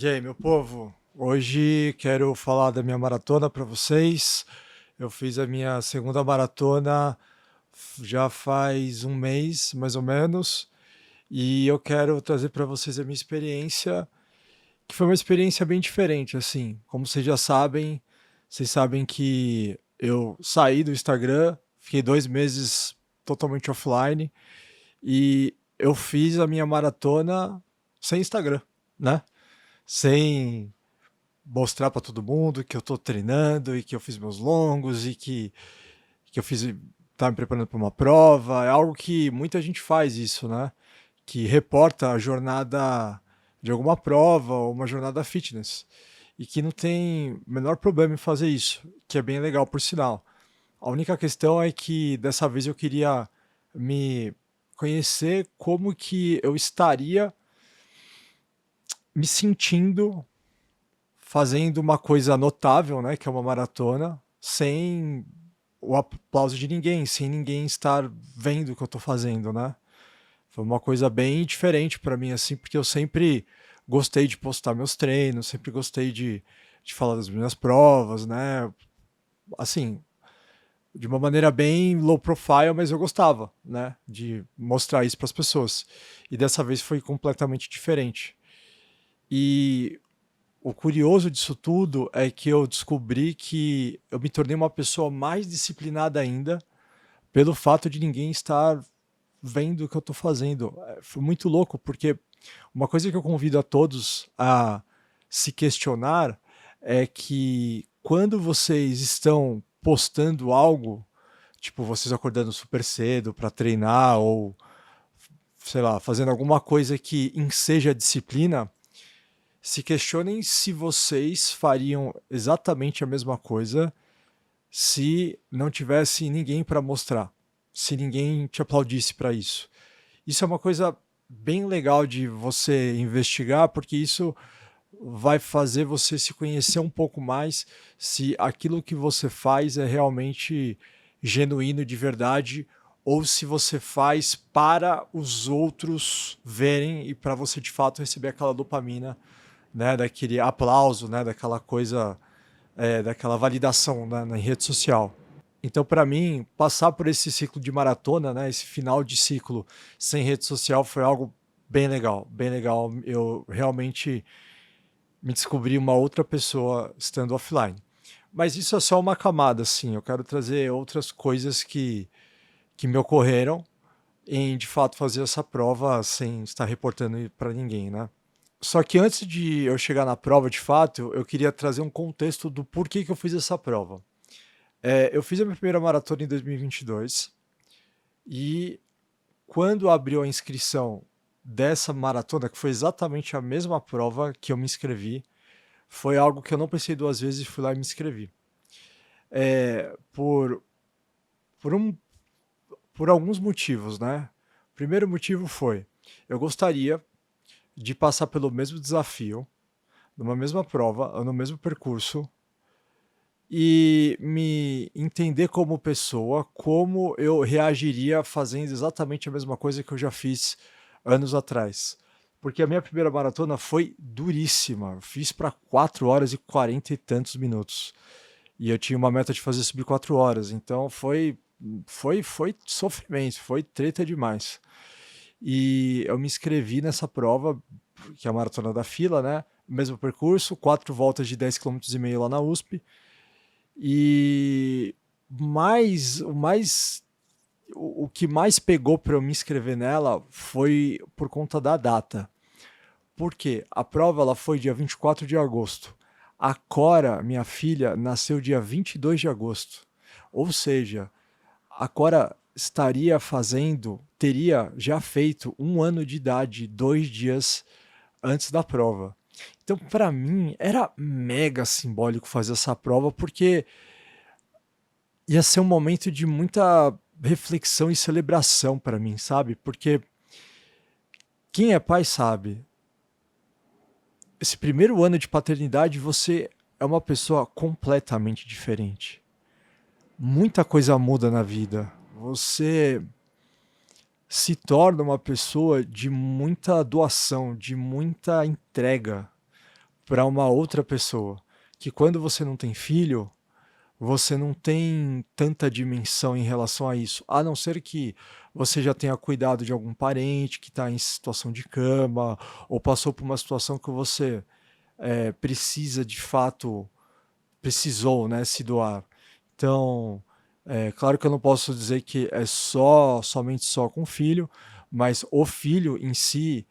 E aí, meu povo? Hoje quero falar da minha maratona para vocês. Eu fiz a minha segunda maratona já faz um mês, mais ou menos, e eu quero trazer para vocês a minha experiência, que foi uma experiência bem diferente, assim. Como vocês sabem que eu saí do Instagram, fiquei 2 meses totalmente offline, e eu fiz a minha maratona sem Instagram, né? Sem mostrar para todo mundo que eu tô treinando e que eu fiz meus longos e que eu fiz tá me preparando para uma prova. É algo que muita gente faz isso, né? Que reporta a jornada de alguma prova ou uma jornada fitness e que não tem o menor problema em fazer isso, que é bem legal por sinal. A única questão é que dessa vez eu queria me conhecer como que eu estaria me sentindo fazendo uma coisa notável, né, que é uma maratona, sem o aplauso de ninguém, sem ninguém estar vendo o que eu tô fazendo, né? Foi uma coisa bem diferente para mim, assim, porque eu sempre gostei de postar meus treinos, sempre gostei de falar das minhas provas, né? Assim, de uma maneira bem low profile, mas eu gostava, né, de mostrar isso para as pessoas. E dessa vez foi completamente diferente. E o curioso disso tudo é que eu descobri que eu me tornei uma pessoa mais disciplinada ainda pelo fato de ninguém estar vendo o que eu estou fazendo. Foi muito louco, porque uma coisa que eu convido a todos a se questionar é que quando vocês estão postando algo, tipo vocês acordando super cedo para treinar ou sei lá, fazendo alguma coisa que enseja disciplina, se questionem se vocês fariam exatamente a mesma coisa se não tivesse ninguém para mostrar, se ninguém te aplaudisse para isso. Isso é uma coisa bem legal de você investigar, porque isso vai fazer você se conhecer um pouco mais, se aquilo que você faz é realmente genuíno de verdade ou se você faz para os outros verem e para você de fato receber aquela dopamina, né, daquele aplauso, né, daquela coisa, daquela validação na rede social. Então, para mim, passar por esse ciclo de maratona, né, esse final de ciclo sem rede social foi algo bem legal, bem legal. Eu realmente me descobri uma outra pessoa estando offline. Mas isso é só uma camada, assim. Eu quero trazer outras coisas que me ocorreram em, de fato, fazer essa prova sem estar reportando para ninguém, né? Só que antes de eu chegar na prova, de fato, eu queria trazer um contexto do porquê que eu fiz essa prova. Eu fiz a minha primeira maratona em 2022 e quando abriu a inscrição dessa maratona, que foi exatamente a mesma prova que eu me inscrevi, foi algo que eu não pensei duas vezes e fui lá e me inscrevi. É, por, um, por alguns motivos, né? O primeiro motivo foi, eu gostaria de passar pelo mesmo desafio, numa mesma prova, no mesmo percurso, e me entender como pessoa, como eu reagiria fazendo exatamente a mesma coisa que eu já fiz anos atrás. Porque a minha primeira maratona foi duríssima. Eu fiz para 4 horas e 40 e tantos minutos. E eu tinha uma meta de fazer subir 4 horas. Então foi sofrimento, foi treta demais. E eu me inscrevi nessa prova, que é a maratona da fila, né? Mesmo percurso, 4 voltas de 10,5 km lá na USP. E o que mais pegou para eu me inscrever nela foi por conta da data. Porque a prova ela foi dia 24 de agosto. A Cora, minha filha, nasceu dia 22 de agosto. Ou seja, a Cora teria já feito 1 ano de idade, 2 dias antes da prova. Então, para mim, era mega simbólico fazer essa prova, porque ia ser um momento de muita reflexão e celebração para mim, sabe? Porque quem é pai sabe, esse primeiro ano de paternidade você é uma pessoa completamente diferente. Muita coisa muda na vida. Você se torna uma pessoa de muita doação, de muita entrega, para uma outra pessoa. Que quando você não tem filho, você não tem tanta dimensão em relação a isso, a não ser que você já tenha cuidado de algum parente que está em situação de cama, ou passou por uma situação que você precisa de fato, precisou, né, se doar. Então, claro que eu não posso dizer que é somente só com o filho, mas o filho em si,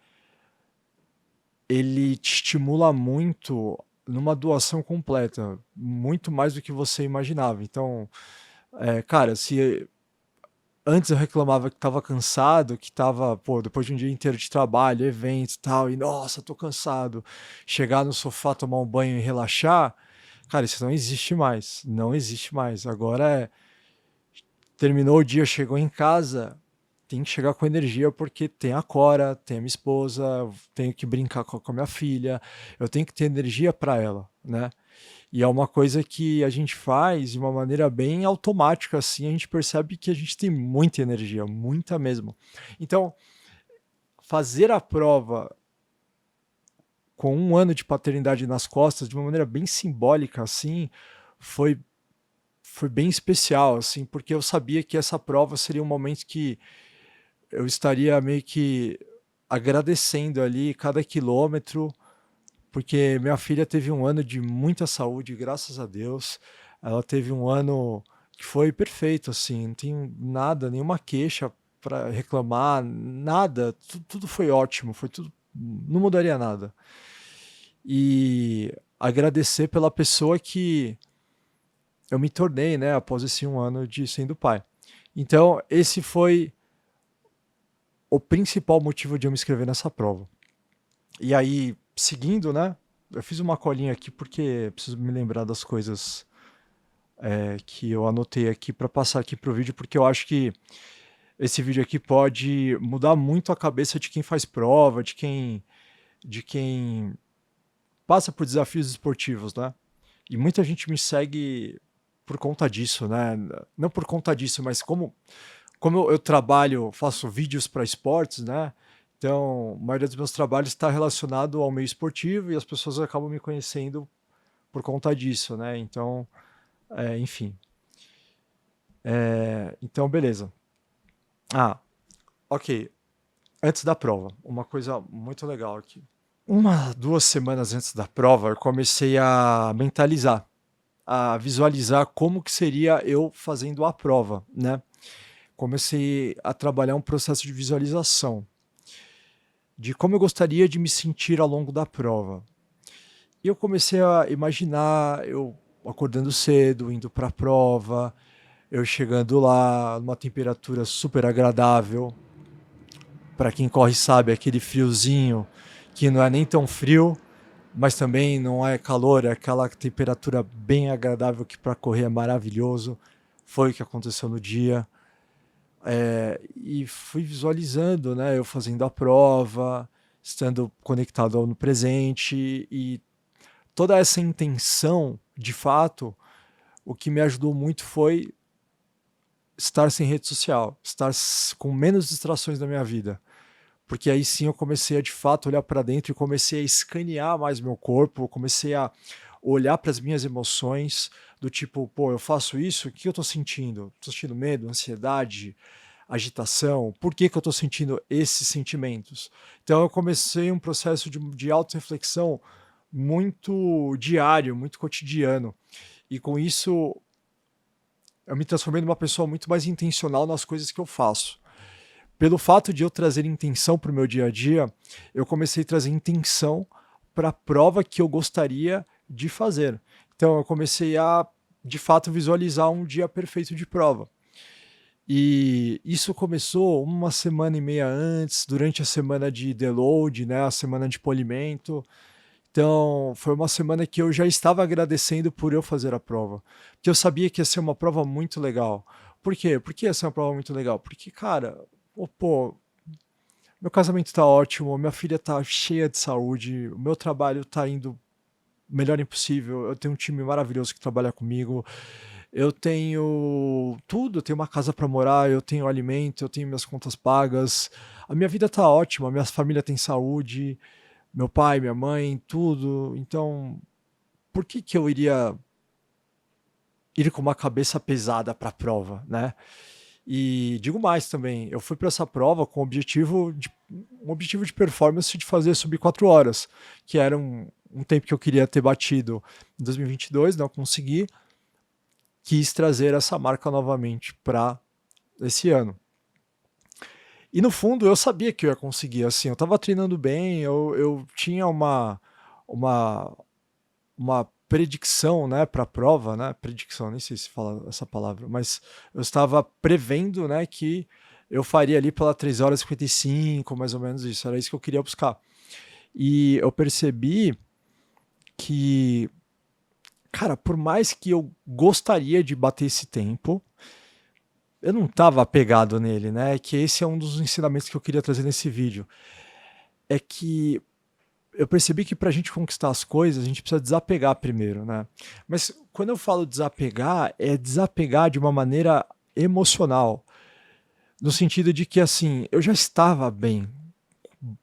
ele te estimula muito numa doação completa, muito mais do que você imaginava. Então, cara, se antes eu reclamava que estava cansado, que estava, pô, depois de um dia inteiro de trabalho, evento e tal, e nossa, tô cansado. Chegar no sofá, tomar um banho e relaxar, cara, isso não existe mais. Não existe mais. Agora terminou o dia, chegou em casa, tem que chegar com energia porque tem a Cora, tem a minha esposa, tenho que brincar com a minha filha, eu tenho que ter energia para ela, né? E é uma coisa que a gente faz de uma maneira bem automática, assim, a gente percebe que a gente tem muita energia, muita mesmo. Então, fazer a prova com 1 ano de paternidade nas costas, de uma maneira bem simbólica, assim, foi, foi bem especial, assim, porque eu sabia que essa prova seria um momento que eu estaria meio que agradecendo ali cada quilômetro, porque minha filha teve 1 ano de muita saúde, graças a Deus. Ela teve 1 ano que foi perfeito, assim, não tenho nada, nenhuma queixa para reclamar, nada, tudo foi ótimo, foi tudo, não mudaria nada. E agradecer pela pessoa que eu me tornei, né, após esse 1 ano de sendo pai. Então, esse foi o principal motivo de eu me inscrever nessa prova. E aí, seguindo, né? Eu fiz uma colinha aqui porque preciso me lembrar das coisas que eu anotei aqui para passar aqui pro vídeo, porque eu acho que esse vídeo aqui pode mudar muito a cabeça de quem faz prova, de quem passa por desafios esportivos, né? E muita gente me segue por conta disso, né? Não por conta disso, mas como eu trabalho, faço vídeos para esportes, né? Então, a maioria dos meus trabalhos está relacionado ao meio esportivo e as pessoas acabam me conhecendo por conta disso, né? Então, enfim. Então, beleza. Ah, ok. Antes da prova, uma coisa muito legal aqui. 2 semanas antes da prova, eu comecei a mentalizar, a visualizar como que seria eu fazendo a prova, né? Comecei a trabalhar um processo de visualização de como eu gostaria de me sentir ao longo da prova. E eu comecei a imaginar eu acordando cedo, indo para a prova, eu chegando lá numa temperatura super agradável. Para quem corre sabe, aquele friozinho que não é nem tão frio, mas também não é calor, é aquela temperatura bem agradável que para correr é maravilhoso. Foi o que aconteceu no dia. E fui visualizando, né, eu fazendo a prova, estando conectado no presente e toda essa intenção, de fato, o que me ajudou muito foi estar sem rede social, estar com menos distrações na minha vida. Porque aí sim eu comecei a de fato olhar para dentro e comecei a escanear mais meu corpo, comecei a olhar para as minhas emoções, do tipo, pô, eu faço isso, o que eu tô sentindo? Tô sentindo medo, ansiedade, agitação? Por que que eu tô sentindo esses sentimentos? Então eu comecei um processo de autorreflexão muito diário, muito cotidiano. E com isso eu me transformei numa pessoa muito mais intencional nas coisas que eu faço. Pelo fato de eu trazer intenção para o meu dia a dia, eu comecei a trazer intenção para a prova que eu gostaria de fazer. Então eu comecei a, de fato, visualizar um dia perfeito de prova. E isso começou 1 semana e meia antes, durante a semana de deload, né, a semana de polimento. Então, foi uma semana que eu já estava agradecendo por eu fazer a prova, porque eu sabia que ia ser uma prova muito legal. Por quê? Por que ia ser uma prova muito legal? Porque, cara, pô, meu casamento tá ótimo, minha filha tá cheia de saúde, o meu trabalho tá indo o melhor impossível, eu tenho um time maravilhoso que trabalha comigo, eu tenho tudo, eu tenho uma casa para morar, eu tenho alimento, eu tenho minhas contas pagas, a minha vida tá ótima, a minha família tem saúde, meu pai, minha mãe, tudo. Então, por que que eu iria ir com uma cabeça pesada para a prova, né? E digo mais também, eu fui para essa prova com um objetivo de performance de fazer sub 4 horas, que era um tempo que eu queria ter batido em 2022, não consegui, quis trazer essa marca novamente para esse ano. E no fundo eu sabia que eu ia conseguir, assim, eu estava treinando bem, eu tinha uma, uma predicção, né, para a prova, né, predicção, nem sei se fala essa palavra, mas eu estava prevendo, né, que eu faria ali pela 3 horas e 55, mais ou menos isso, era isso que eu queria buscar. E eu percebi que, cara, por mais que eu gostaria de bater esse tempo, eu não estava apegado nele, né, que esse é um dos ensinamentos que eu queria trazer nesse vídeo, é que eu percebi que para a gente conquistar as coisas, a gente precisa desapegar primeiro, né? Mas quando eu falo desapegar, é desapegar de uma maneira emocional, no sentido de que, assim, eu já estava bem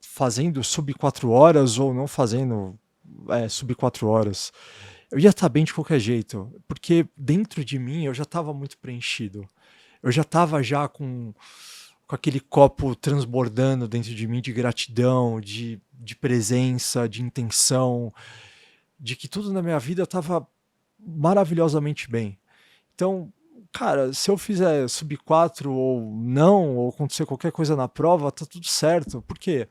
fazendo sub 4 horas ou não fazendo sub 4 horas. Eu ia estar bem de qualquer jeito, porque dentro de mim eu já estava muito preenchido. Eu já estava já com aquele copo transbordando dentro de mim de gratidão, de presença, de intenção, de que tudo na minha vida estava maravilhosamente bem. Então, cara, se eu fizer sub 4 ou não, ou acontecer qualquer coisa na prova, tá tudo certo. Por quê?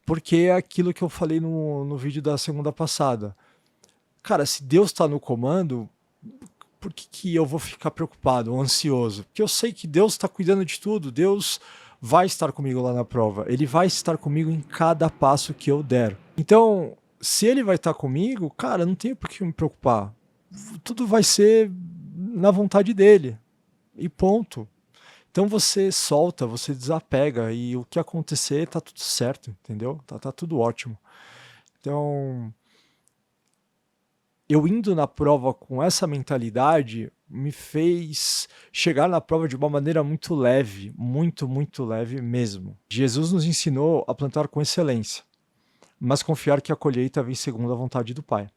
Porque é aquilo que eu falei no vídeo da segunda passada. Cara, se Deus está no comando, por que que eu vou ficar preocupado ou ansioso? Porque eu sei que Deus está cuidando de tudo, Deus vai estar comigo lá na prova, Ele vai estar comigo em cada passo que eu der. Então, se Ele vai estar comigo, cara, não tenho por que me preocupar. Tudo vai ser na vontade dEle, e ponto. Então você solta, você desapega, e o que acontecer tá tudo certo, entendeu? Tá tudo ótimo. Então, eu indo na prova com essa mentalidade me fez chegar na prova de uma maneira muito leve, muito, muito leve mesmo. Jesus nos ensinou a plantar com excelência, mas confiar que a colheita vem segundo a vontade do Pai.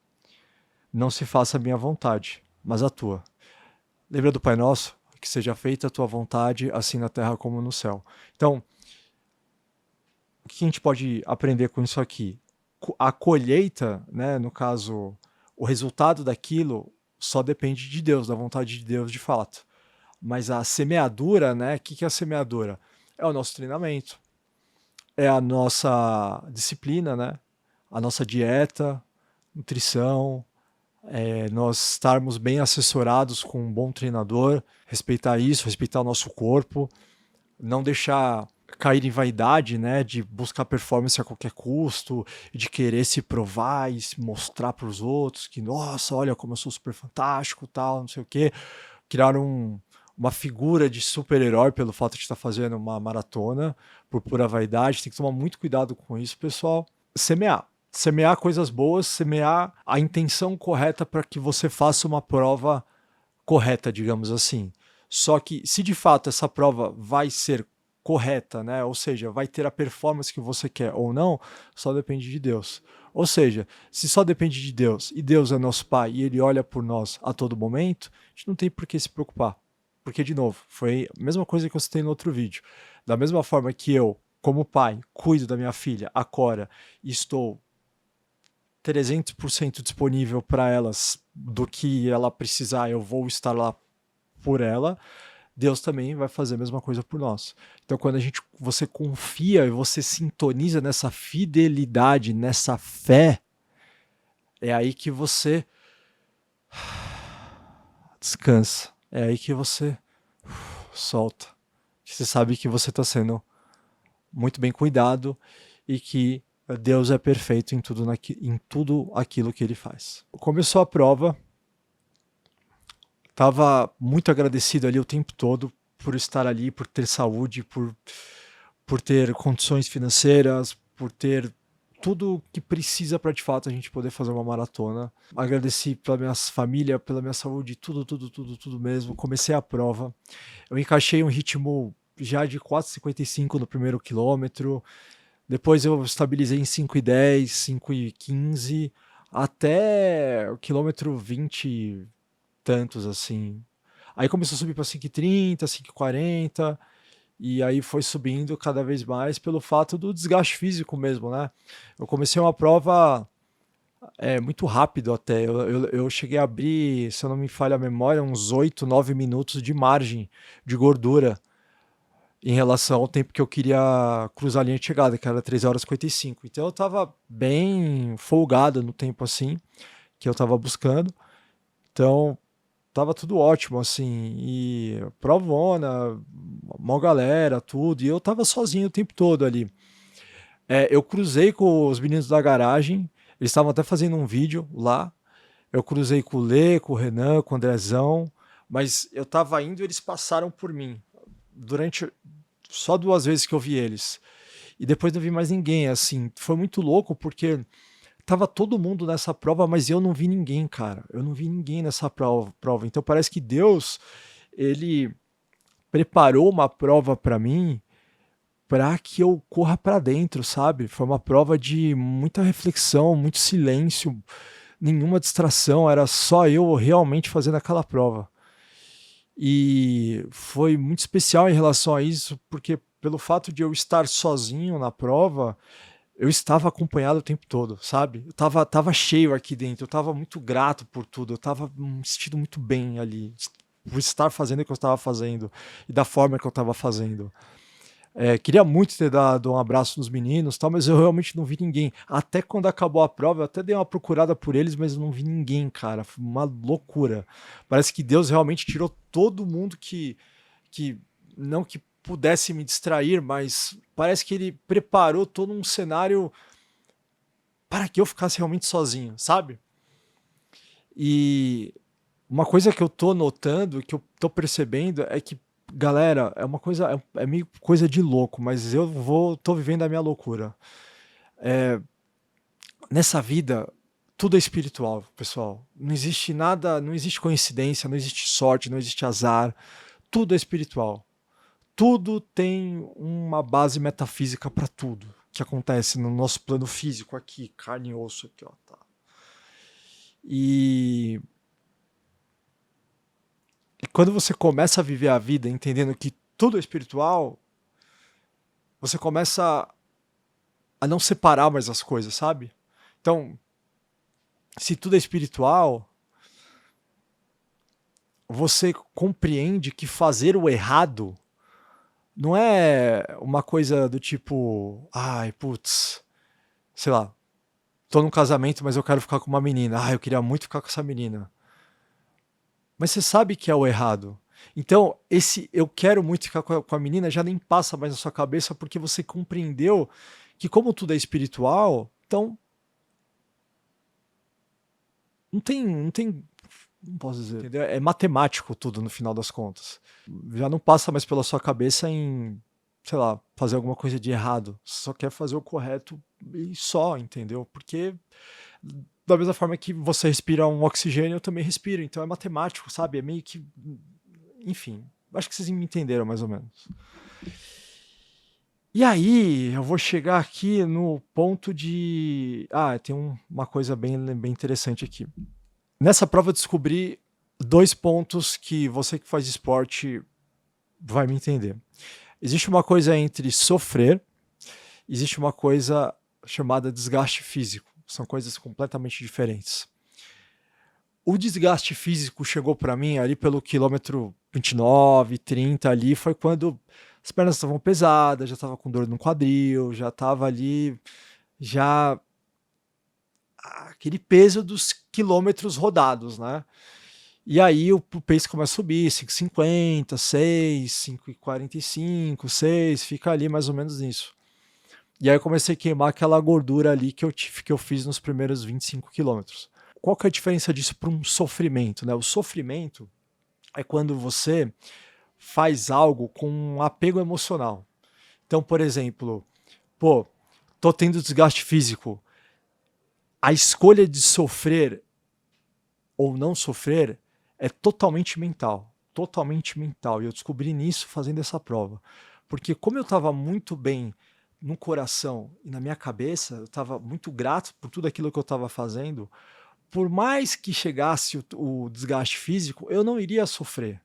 Não se faça a minha vontade, mas a tua. Lembra do Pai Nosso? Que seja feita a tua vontade, assim na terra como no céu. Então, o que a gente pode aprender com isso aqui? A colheita, né, no caso, o resultado daquilo só depende de Deus, da vontade de Deus de fato. Mas a semeadura, né, o que é a semeadura? É o nosso treinamento, é a nossa disciplina, né, a nossa dieta, nutrição, nós estarmos bem assessorados com um bom treinador, respeitar isso, respeitar o nosso corpo, não deixar cair em vaidade, né, de buscar performance a qualquer custo, de querer se provar e se mostrar para os outros que, nossa, olha como eu sou super fantástico, tal, não sei o quê. Criar uma figura de super-herói pelo fato de estar fazendo uma maratona por pura vaidade. Tem que tomar muito cuidado com isso, pessoal. Semear coisas boas, semear a intenção correta para que você faça uma prova correta, digamos assim. Só que se de fato essa prova vai ser correta, né? Ou seja, vai ter a performance que você quer ou não, só depende de Deus. Ou seja, se só depende de Deus e Deus é nosso Pai e Ele olha por nós a todo momento, a gente não tem por que se preocupar. Porque, de novo, foi a mesma coisa que eu citei no outro vídeo. Da mesma forma que eu, como pai, cuido da minha filha, a Cora, e estou 300% disponível para elas do que ela precisar, eu vou estar lá por ela, Deus também vai fazer a mesma coisa por nós. Então, quando você confia e você sintoniza nessa fidelidade, nessa fé, é aí que você descansa. É aí que você solta. Você sabe que você está sendo muito bem cuidado e que Deus é perfeito em tudo aquilo que Ele faz. Começou a prova, estava muito agradecido ali o tempo todo por estar ali, por ter saúde, por ter condições financeiras, por ter tudo que precisa para de fato a gente poder fazer uma maratona. Agradeci pela minha família, pela minha saúde, tudo mesmo. Comecei a prova. Eu encaixei um ritmo já de 4,55 no primeiro quilômetro. Depois eu estabilizei em 5,10, 5,15, até o quilômetro 20 e tantos, assim. Aí começou a subir para 5,30, 5,40, e aí foi subindo cada vez mais pelo fato do desgaste físico mesmo, né? Eu comecei uma prova muito rápido até. Eu cheguei a abrir, se eu não me falha a memória, uns 8, 9 minutos de margem de gordura em relação ao tempo que eu queria cruzar a linha de chegada, que era 3 horas e 55. Então eu estava bem folgado no tempo assim que eu estava buscando. Então tava tudo ótimo assim, e provona, mó galera, tudo, e eu tava sozinho o tempo todo ali. Eu cruzei com os meninos da garagem, eles estavam até fazendo um vídeo lá. Eu cruzei com o Lê, com o Renan, com o Andrezão, mas eu tava indo e eles passaram por mim. Durante só 2 vezes que eu vi eles. E depois não vi mais ninguém, assim. Foi muito louco porque tava todo mundo nessa prova, mas eu não vi ninguém, cara. Eu não vi ninguém nessa prova. Então parece que Deus, ele preparou uma prova para mim para que eu corra para dentro, sabe? Foi uma prova de muita reflexão, muito silêncio, nenhuma distração, era só eu realmente fazendo aquela prova. E foi muito especial em relação a isso, porque pelo fato de eu estar sozinho na prova, eu estava acompanhado o tempo todo, sabe? Eu tava cheio aqui dentro, eu tava muito grato por tudo, eu tava me sentindo muito bem ali, por estar fazendo o que eu estava fazendo e da forma que eu estava fazendo. Queria muito ter dado um abraço nos meninos, tal, mas eu realmente não vi ninguém. Até quando acabou a prova, eu até dei uma procurada por eles, mas eu não vi ninguém, cara. Foi uma loucura. Parece que Deus realmente tirou todo mundo que não que pudesse me distrair, mas parece que ele preparou todo um cenário para que eu ficasse realmente sozinho, sabe? E uma coisa que eu tô notando, que eu tô percebendo é que, galera, é uma coisa, é meio coisa de louco, mas tô vivendo a minha loucura. É, Nessa vida, tudo é espiritual, pessoal. Não existe nada, não existe coincidência, não existe sorte, não existe azar. Tudo é espiritual. Tudo tem uma base metafísica para tudo que acontece no nosso plano físico aqui, carne e osso aqui, ó, tá. E E quando você começa a viver a vida entendendo que tudo é espiritual, você começa a não separar mais as coisas, sabe? Então, se tudo é espiritual, você compreende que fazer o errado não é uma coisa do tipo, ai, putz, sei lá, tô num casamento, mas eu quero ficar com uma menina. Ah, eu queria muito ficar com essa menina. Mas você sabe que é o errado. Então, esse eu quero muito ficar com a menina já nem passa mais na sua cabeça porque você compreendeu que, como tudo é espiritual, então não tem, não posso dizer, entendeu? É matemático tudo no final das contas. Já não passa mais pela sua cabeça em, sei lá, fazer alguma coisa de errado. Você só quer fazer o correto e só, entendeu? Porque da mesma forma que você respira um oxigênio, eu também respiro. Então é matemático, sabe? É meio que. Enfim, acho que vocês me entenderam mais ou menos. E aí, eu vou chegar aqui no ponto de. Ah, tem uma coisa bem interessante aqui. Nessa prova eu descobri 2 pontos que você que faz esporte vai me entender. Existe uma coisa entre sofrer, existe uma coisa chamada desgaste físico. São coisas completamente diferentes. O desgaste físico chegou para mim ali pelo quilômetro 29, 30 ali, foi quando as pernas estavam pesadas, já estava com dor no quadril, já estava ali, já aquele peso dos quilômetros rodados, né? E aí o pace começa a subir, 5,50, 6, 5,45, 6, fica ali mais ou menos nisso. E aí eu comecei a queimar aquela gordura ali que eu fiz nos primeiros 25 quilômetros. Qual que é a diferença disso para um sofrimento, né? O sofrimento é quando você faz algo com um apego emocional. Então, por exemplo, pô, tô tendo desgaste físico. A escolha de sofrer ou não sofrer é totalmente mental. Totalmente mental. E eu descobri nisso fazendo essa prova. Porque como eu estava muito bem no coração e na minha cabeça, eu estava muito grato por tudo aquilo que eu estava fazendo. Por mais que chegasse o desgaste físico, eu não iria sofrer.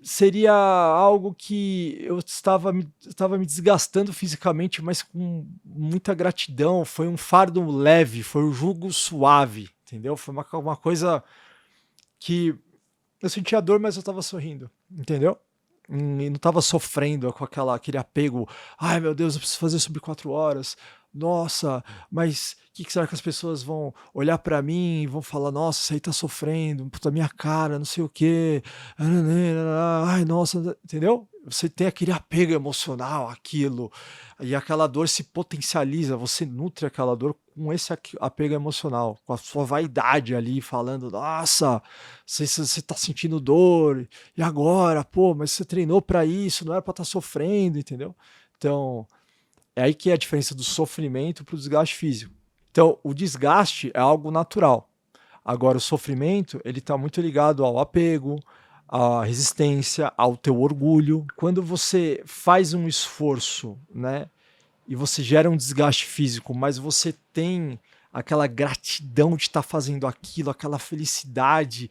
Seria algo que eu estava me desgastando fisicamente, mas com muita gratidão. Foi um fardo leve, foi um jugo suave, entendeu? Foi uma coisa que eu sentia dor, mas eu estava sorrindo, entendeu? E não estava sofrendo com aquele apego. Ai, meu Deus, eu preciso fazer sobre 4 horas. Nossa, mas o que será que as pessoas vão olhar pra mim e vão falar? Nossa, isso aí tá sofrendo, puta minha cara, não sei o quê. Ai, nossa, entendeu? Você tem aquele apego emocional àquilo, e aquela dor se potencializa, você nutre aquela dor com esse apego emocional, com a sua vaidade ali, falando, nossa, você tá sentindo dor, e agora? Pô, mas você treinou pra isso, não era pra estar sofrendo, entendeu? Então, é aí que é a diferença do sofrimento para o desgaste físico. Então, o desgaste é algo natural. Agora, o sofrimento, ele está muito ligado ao apego, à resistência, ao teu orgulho. Quando você faz um esforço, né, e você gera um desgaste físico, mas você tem aquela gratidão de estar fazendo aquilo, aquela felicidade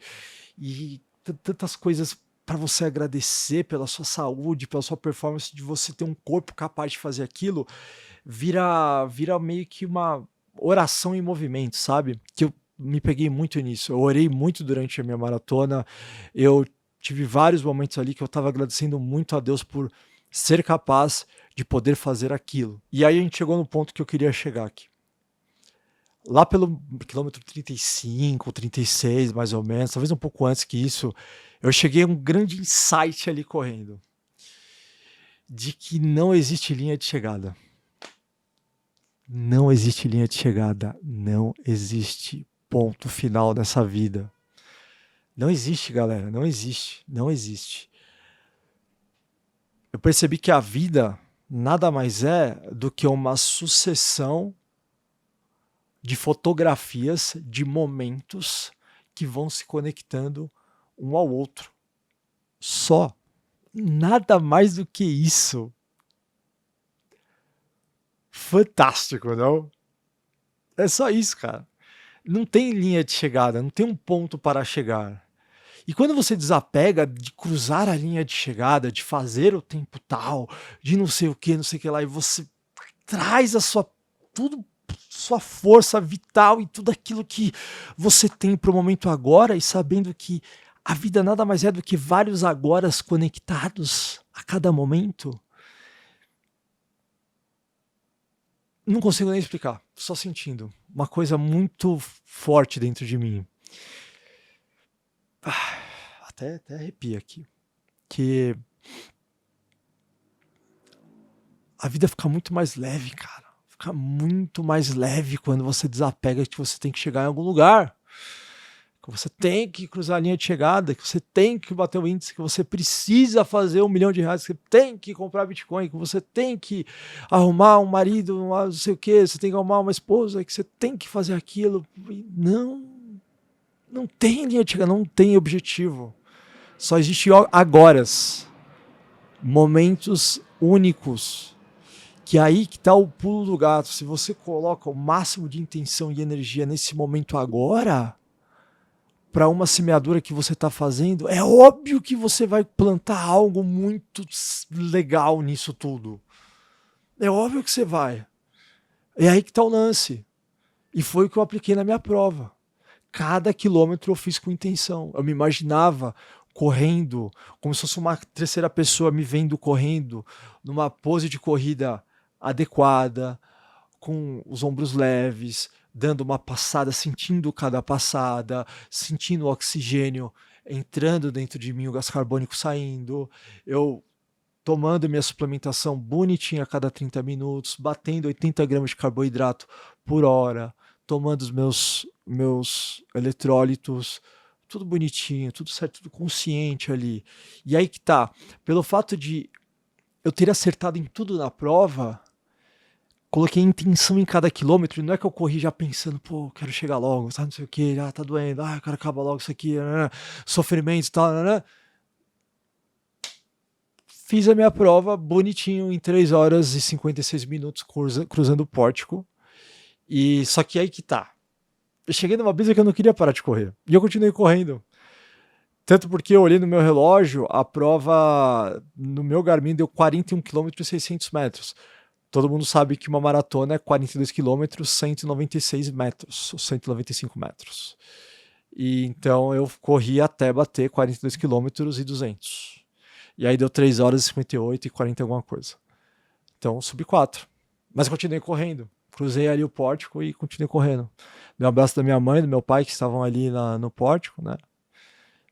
e tantas coisas para você agradecer pela sua saúde, pela sua performance, de você ter um corpo capaz de fazer aquilo, vira meio que uma oração em movimento, sabe? Que eu me peguei muito nisso. Eu orei muito durante a minha maratona. Eu tive vários momentos ali que eu estava agradecendo muito a Deus por ser capaz de poder fazer aquilo. E aí a gente chegou no ponto que eu queria chegar aqui. Lá pelo quilômetro 35, 36, mais ou menos, talvez um pouco antes que isso, eu cheguei a um grande insight ali correndo, de que não existe linha de chegada. Não existe linha de chegada, não existe ponto final nessa vida. Não existe, galera, não existe, não existe. Eu percebi que a vida nada mais é do que uma sucessão de fotografias, de momentos que vão se conectando um ao outro. Só. Nada mais do que isso. Fantástico, não? É só isso, cara. Não tem linha de chegada, não tem um ponto para chegar. E quando você desapega de cruzar a linha de chegada, de fazer o tempo tal, de não sei o que, não sei o que lá, e você traz a sua força vital e tudo aquilo que você tem para o momento agora, e sabendo que a vida nada mais é do que vários agoras conectados a cada momento. Não consigo nem explicar, só sentindo. Uma coisa muito forte dentro de mim. Até arrepia aqui. Que a vida fica muito mais leve, cara. Fica muito mais leve quando você desapega que você tem que chegar em algum lugar. Que você tem que cruzar a linha de chegada, que você tem que bater o índice, que você precisa fazer R$1 milhão, que você tem que comprar Bitcoin, que você tem que arrumar um marido, não sei o que, você tem que arrumar uma esposa, que você tem que fazer aquilo. Não tem linha de chegada, não tem objetivo. Só existe agoras, momentos únicos, que é aí que está o pulo do gato. Se você coloca o máximo de intenção e energia nesse momento agora, para uma semeadura que você está fazendo, é óbvio que você vai plantar algo muito legal nisso tudo. É óbvio que você vai. É aí que está o lance. E foi o que eu apliquei na minha prova. Cada quilômetro eu fiz com intenção. Eu me imaginava correndo, como se fosse uma terceira pessoa me vendo correndo, numa pose de corrida adequada, com os ombros leves, dando uma passada, sentindo cada passada, sentindo o oxigênio entrando dentro de mim, o gás carbônico saindo, eu tomando minha suplementação bonitinha a cada 30 minutos, batendo 80 gramas de carboidrato por hora, tomando os meus eletrólitos, tudo bonitinho, tudo certo, tudo consciente ali. E aí que tá, pelo fato de eu ter acertado em tudo na prova, coloquei intenção em cada quilômetro, e não é que eu corri já pensando, pô, quero chegar logo, sabe, não sei o que, tá doendo, eu quero acabar logo isso aqui, sofrimento e tal, Fiz a minha prova bonitinho em 3 horas e 56 minutos cruzando o pórtico. E só que aí que tá. Eu cheguei numa brisa que eu não queria parar de correr. E eu continuei correndo. Tanto porque eu olhei no meu relógio, a prova no meu Garmin deu 41 km e 600 metros. Todo mundo sabe que uma maratona é 42 km, 196 metros, ou 195 metros. E então eu corri até bater 42 km e 200. E aí deu 3 horas e 58 e 40 alguma coisa. Então subi 4. Mas continuei correndo. Cruzei ali o pórtico e continuei correndo. Dei um abraço da minha mãe e do meu pai que estavam ali no pórtico, né?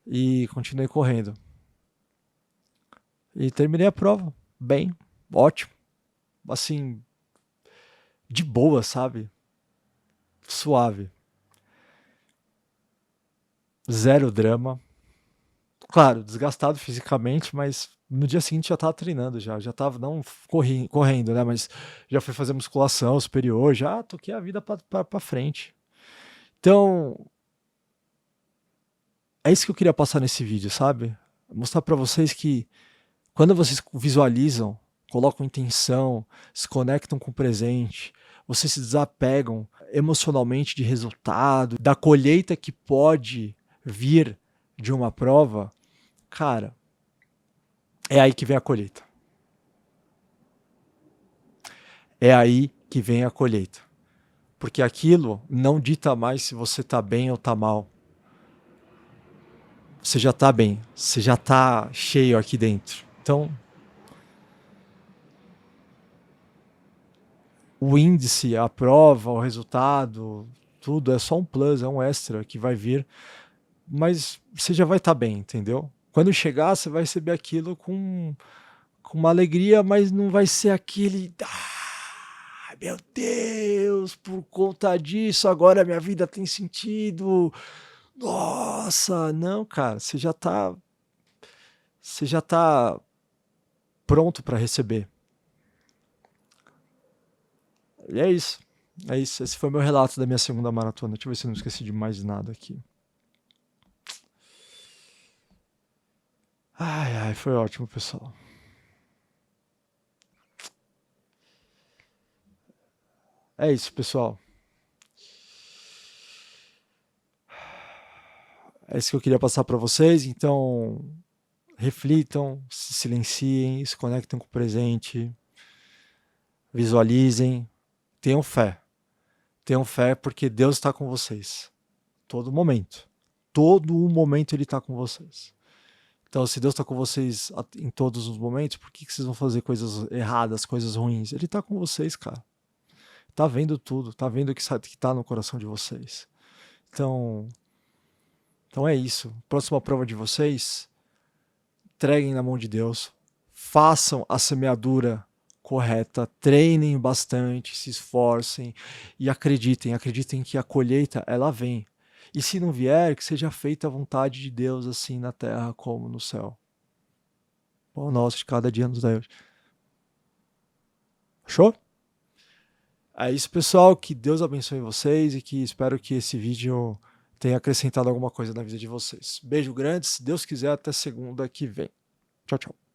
E continuei correndo. E terminei a prova. Bem, ótimo. Assim, de boa, sabe? Suave. Zero drama. Claro, desgastado fisicamente, mas no dia seguinte já tava treinando já tava, não correndo, né, mas já fui fazer musculação superior, já toquei a vida pra frente. Então, é isso que eu queria passar nesse vídeo, sabe? Mostrar pra vocês que quando vocês visualizam, colocam intenção, se conectam com o presente, vocês se desapegam emocionalmente de resultado, da colheita que pode vir de uma prova, cara, é aí que vem a colheita. É aí que vem a colheita. Porque aquilo não dita mais se você tá bem ou tá mal. Você já tá bem, você já tá cheio aqui dentro. Então, o índice, a prova, o resultado, tudo é só um plus, é um extra que vai vir, mas você já vai estar bem, entendeu? Quando chegar, você vai receber aquilo com uma alegria, mas não vai ser aquele. Ah, meu Deus, por conta disso, agora minha vida tem sentido. Nossa, não, cara, você já tá pronto para receber. E é isso. É isso. Esse foi meu relato da minha segunda maratona. Deixa eu ver se eu não esqueci de mais nada aqui. Ai, ai, foi ótimo, pessoal. É isso, pessoal. É isso que eu queria passar para vocês. Então, reflitam, se silenciem, se conectem com o presente, visualizem, tenham fé. Tenham fé porque Deus está com vocês. Todo momento. Todo o momento Ele está com vocês. Então, se Deus está com vocês em todos os momentos, por que vocês vão fazer coisas erradas, coisas ruins? Ele está com vocês, cara. Tá vendo tudo, tá vendo o que está no coração de vocês. Então é isso. Próxima prova de vocês, entreguem na mão de Deus, façam a semeadura correta, treinem bastante, se esforcem e acreditem que a colheita ela vem. E se não vier, que seja feita a vontade de Deus assim na terra como no céu. Pão nosso de cada dia nos dai hoje. Show? É isso, pessoal. Que Deus abençoe vocês e que espero que esse vídeo tenha acrescentado alguma coisa na vida de vocês. Beijo grande. Se Deus quiser, até segunda que vem. Tchau, tchau.